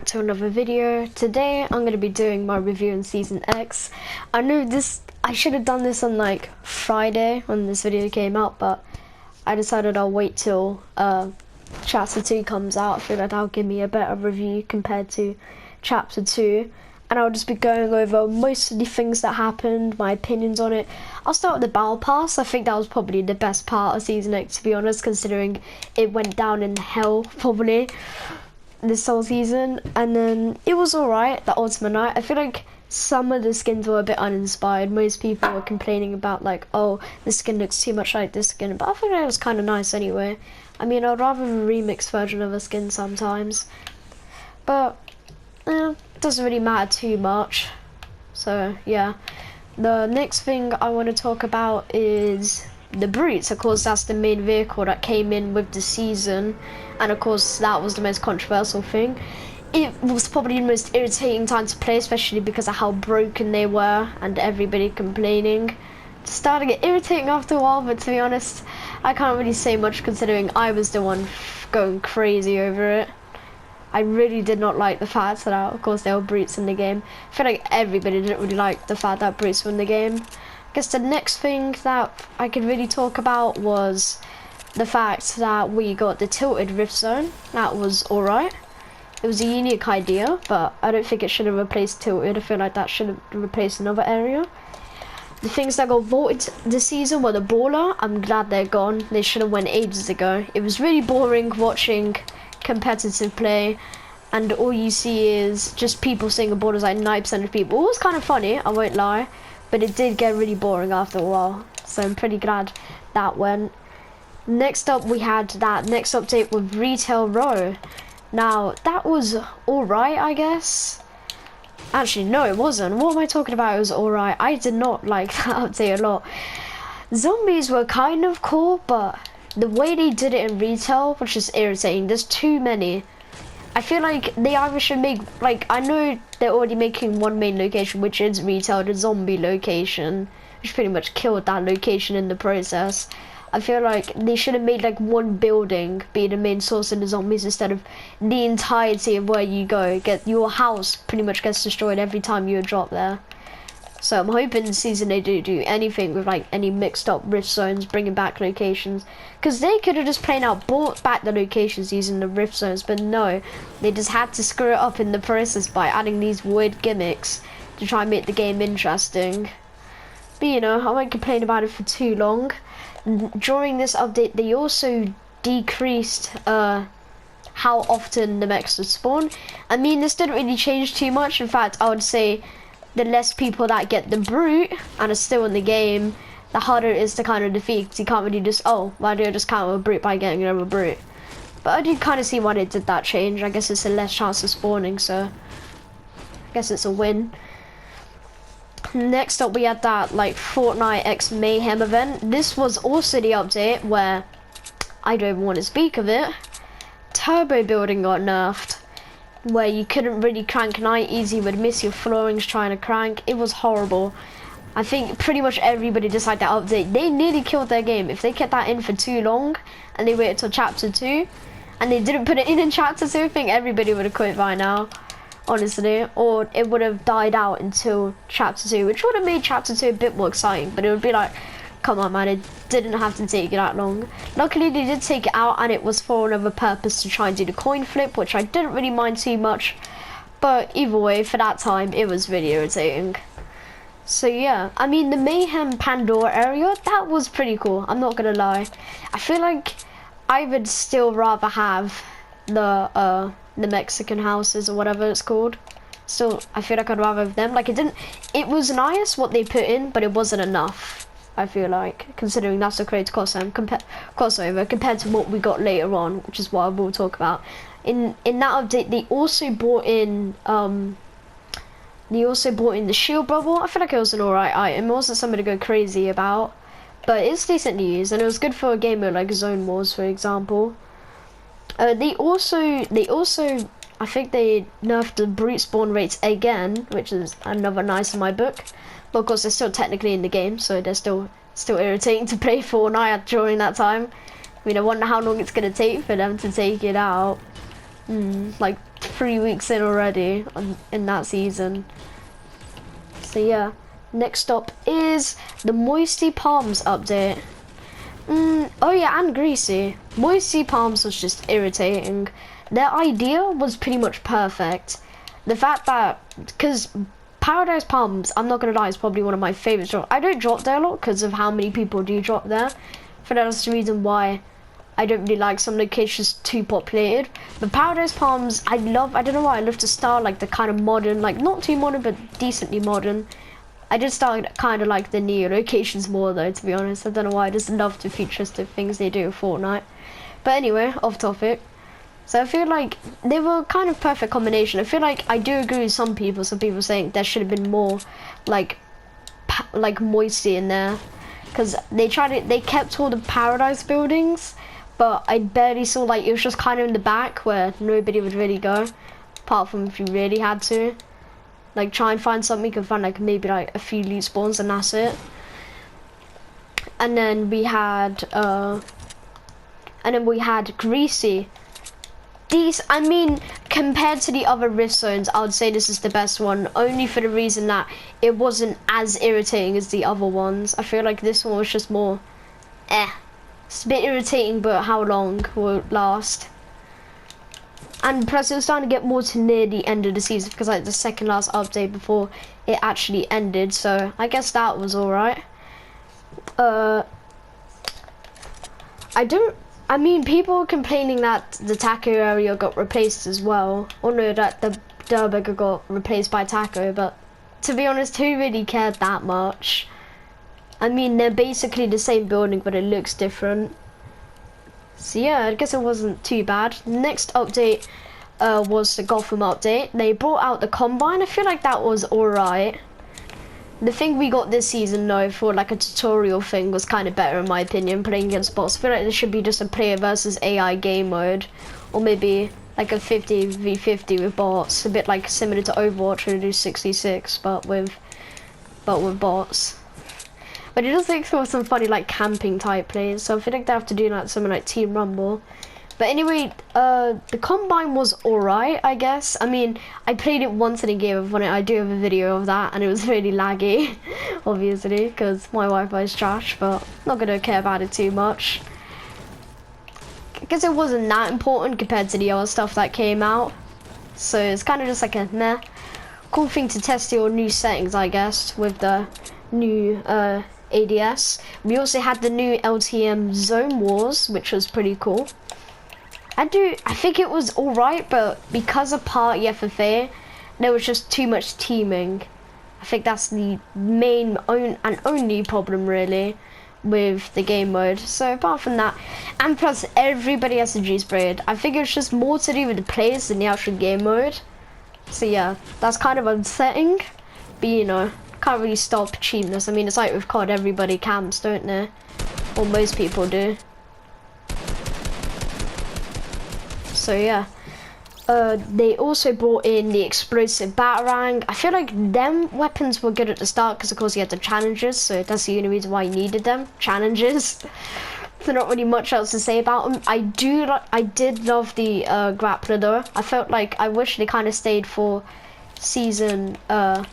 To another video. Today I'm going to be doing my review on Season X. I know I should have done this on like Friday when this video came out, but I decided I'll wait till Chapter 2 comes out. I feel like that'll give me a better review compared to Chapter 2. And I'll just be going over most of the things that happened, my opinions on it. I'll start with the Battle Pass. I think that was probably the best part of Season X, to be honest, considering it went down in hell, probably, this whole season. And then it was alright, the Ultimate Night. I feel like some of the skins were a bit uninspired. Most people were complaining about, like, oh, this skin looks too much like this skin. But I think it was kind of nice anyway. I mean, I'd rather a remixed version of a skin sometimes. But, doesn't really matter too much. So yeah, the next thing I want to talk about is the brutes. Of course, that's the main vehicle that came in with the season, and of course that was the most controversial thing. It was probably the most irritating time to play, especially because of how broken they were and everybody complaining. It started to get irritating after a while, but to be honest, I can't really say much considering I was the one going crazy over it. I really did not like the fact that, of course, there were brutes in the game. I feel like everybody didn't really like the fact that brutes were in the game. I guess the next thing that I could really talk about was the fact that we got the tilted rift zone. That was alright. It was a unique idea, but I don't think it should have replaced tilted. I feel like that should have replaced another area. The things that got voted this season were the baller. I'm glad they're gone. They should have went ages ago. It was really boring watching competitive play, and all you see is just people saying a border's like 9% of people. It was kind of funny, I won't lie, but it did get really boring after a while, so I'm pretty glad that went. Next up, we had that next update with Retail Row. Now that was alright, I guess. Actually no, it wasn't. What am I talking about? It was alright. I did not like that update a lot. Zombies were kind of cool, but the way they did it in retail was just irritating. There's too many. I feel like they either should make, like, I know they're already making one main location, which is retail, the zombie location, which pretty much killed that location in the process. I feel like they should have made like one building be the main source of the zombies instead of the entirety of where you go. Your house pretty much gets destroyed every time you drop there. So I'm hoping this season they do anything with like any mixed up rift zones, bringing back locations. Because they could have just plain out brought back the locations using the rift zones, but no. They just had to screw it up in the process by adding these weird gimmicks to try and make the game interesting. But you know, I won't complain about it for too long. During this update, they also decreased how often the mechs would spawn. I mean, this didn't really change too much. In fact, I would say the less people that get the brute and are still in the game, the harder it is to kind of defeat, because you can't really just, oh, why do I just counter a brute by getting another brute? But I do kind of see why they did that change. I guess it's a less chance of spawning, so I guess it's a win. Next up, we had that like Fortnite X Mayhem event. This was also the update where I don't even want to speak of it. Turbo building got nerfed, where you couldn't really crank night easy, you would miss your floorings trying to crank. It was horrible. I think pretty much everybody decided that update. They nearly killed their game. If they kept that in for too long and they waited till Chapter 2 and they didn't put it in Chapter 2, I think everybody would have quit by now, honestly. Or it would have died out until Chapter 2, which would have made Chapter 2 a bit more exciting, but it would be like, come on man, it didn't have to take it that long. Luckily they did take it out, and it was for another purpose, to try and do the coin flip, which I didn't really mind too much. But either way, for that time, it was really irritating. So yeah, I mean, the Mayhem Pandora area, that was pretty cool, I'm not gonna lie. I feel like I would still rather have the Mexican houses or whatever it's called. Still, I feel like I'd rather have them. Like, it was nice what they put in, but it wasn't enough, I feel like, considering that's a creator crossover compared to what we got later on, which is what I will talk about. In that update, they also brought in the shield bubble. I feel like it was an alright item. It wasn't something to go crazy about, but it's decently used, and it was good for a game mode like Zone Wars, for example. They also, I think they nerfed the brute spawn rates again, which is another nice in my book. But of course, they're still technically in the game, so they're still irritating to play Fortnite during that time. I mean, I wonder how long it's gonna take for them to take it out. Like 3 weeks in already in that season. So yeah, next up is the Moisty Palms update. Oh yeah, and Greasy. Moisty Palms was just irritating. Their idea was pretty much perfect. The fact that, because Paradise Palms, I'm not gonna lie, is probably one of my favorites. I don't drop there a lot because of how many people do drop there. For that's the reason why I don't really like some locations too populated. But Paradise Palms, I don't know why, I love the style, like the kind of modern, like not too modern, but decently modern. I just start kind of like the new locations more though, to be honest. I don't know why, I just love the futuristic things they do with Fortnite. But anyway, off topic. So I feel like they were kind of perfect combination. I feel like I do agree with some people saying there should have been more like moisty in there. Because they kept all the paradise buildings, but I barely saw, like, it was just kind of in the back where nobody would really go. Apart from if you really had to. Like, try and find something, you can find like maybe like a few loot spawns and that's it. And then we had Greasy. These, I mean, compared to the other rift zones, I would say this is the best one, only for the reason that it wasn't as irritating as the other ones. I feel like this one was just more, It's a bit irritating, but how long will it last? And plus it was starting to get more to near the end of the season, because like the second last update before it actually ended, so I guess that was alright. I mean, people were complaining that the taco area got replaced as well. Or no, that the Durburger got replaced by taco, but to be honest, who really cared that much? I mean, they're basically the same building, but it looks different. So yeah, I guess it wasn't too bad. Next update was the Gotham update. They brought out the Combine. I feel like that was alright. The thing we got this season, though, for like a tutorial thing was kind of better in my opinion, playing against bots. I feel like there should be just a player versus AI game mode, or maybe like a 50v50 with bots, a bit like similar to Overwatch where they do 66, but with bots. But it does make for some funny like camping type plays, so I feel like they have to do like something like Team Rumble. But anyway, the Combine was alright, I guess. I mean, I played it once in a game of Fortnite. I do have a video of that, and it was really laggy, obviously, because my Wi-Fi is trash, but not gonna care about it too much. I guess it wasn't that important compared to the other stuff that came out. So it's kind of just like a meh. Cool thing to test your new settings, I guess, with the new ADS. We also had the new LTM Zone Wars, which was pretty cool. I think it was alright, but because of Party FFA, there was just too much teaming. I think that's the main and only problem really with the game mode. So apart from that, and plus everybody has a juice braid, I think it's just more to do with the players than the actual game mode. So yeah, that's kind of upsetting, but you know, can't really stop cheapness. I mean, it's like with COD, everybody camps, don't they? Or most people do. So yeah, they also brought in the explosive batarang. I feel like them weapons were good at the start because of course you had the challenges, so that's the only reason why you needed them, challenges. There's not really much else to say about them. I did love the grappler though. I felt like I wish they kind of stayed for season 11.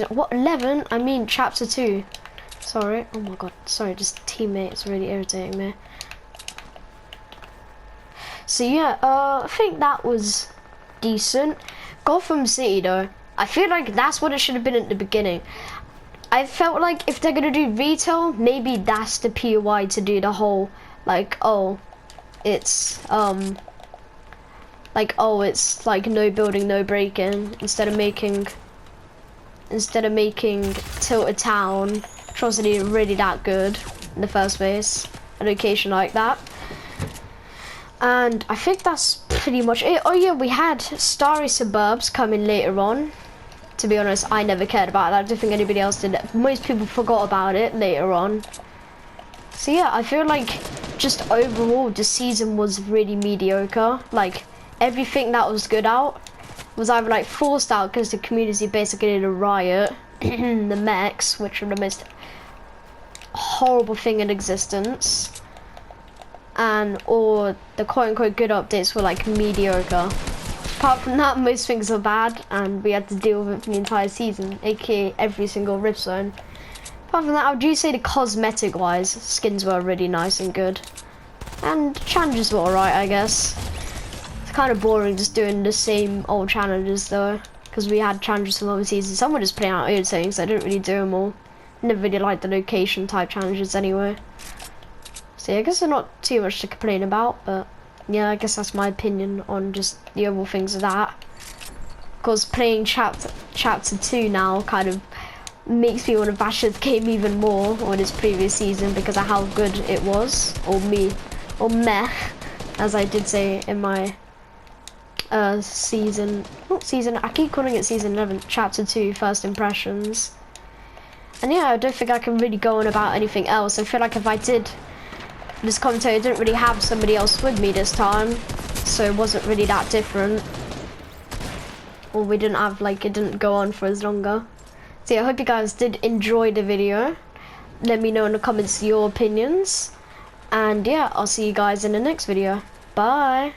What 11? I mean chapter 2. Sorry. Oh my god. Sorry, this teammate is really irritating me. So yeah, I think that was decent. Gotham City though, I feel like that's what it should have been at the beginning. I felt like if they're gonna do retail, maybe that's the POI to do the whole like, oh, it's it's like no building, no break-in, instead of making Tilted Town, which wasn't really that good in the first place, a location like that. And I think that's pretty much it. Oh yeah, we had Starry Suburbs coming later on. To be honest, I never cared about that. I don't think anybody else did. Most people forgot about it later on. So yeah, I feel like just overall the season was really mediocre. Like everything that was good out was either like forced out because the community basically did a riot. The mechs, which are the most horrible thing in existence. and all the quote-unquote good updates were like mediocre. Apart from that, most things are bad, and we had to deal with it for the entire season, aka every single rift zone. Apart from that, I would say the cosmetic-wise, skins were really nice and good. And challenges were alright, I guess. It's kind of boring just doing the same old challenges though, because we had challenges from other seasons. Some were just putting out old things, so I didn't really do them all. Never really liked the location type challenges anyway. So yeah, I guess there's not too much to complain about, but yeah, I guess that's my opinion on just the overall things of that. Because playing chapter 2 now kind of makes me want to bash this game even more on its previous season because of how good it was, or meh, as I did say in my I keep calling it season 11, chapter 2, first impressions. And yeah, I don't think I can really go on about anything else. I feel like if I did this commentary, I didn't really have somebody else with me this time, so it wasn't really that different. Or we didn't have, like, it didn't go on for as longer. So yeah, I hope you guys did enjoy the video. Let me know in the comments your opinions. And yeah, I'll see you guys in the next video. Bye!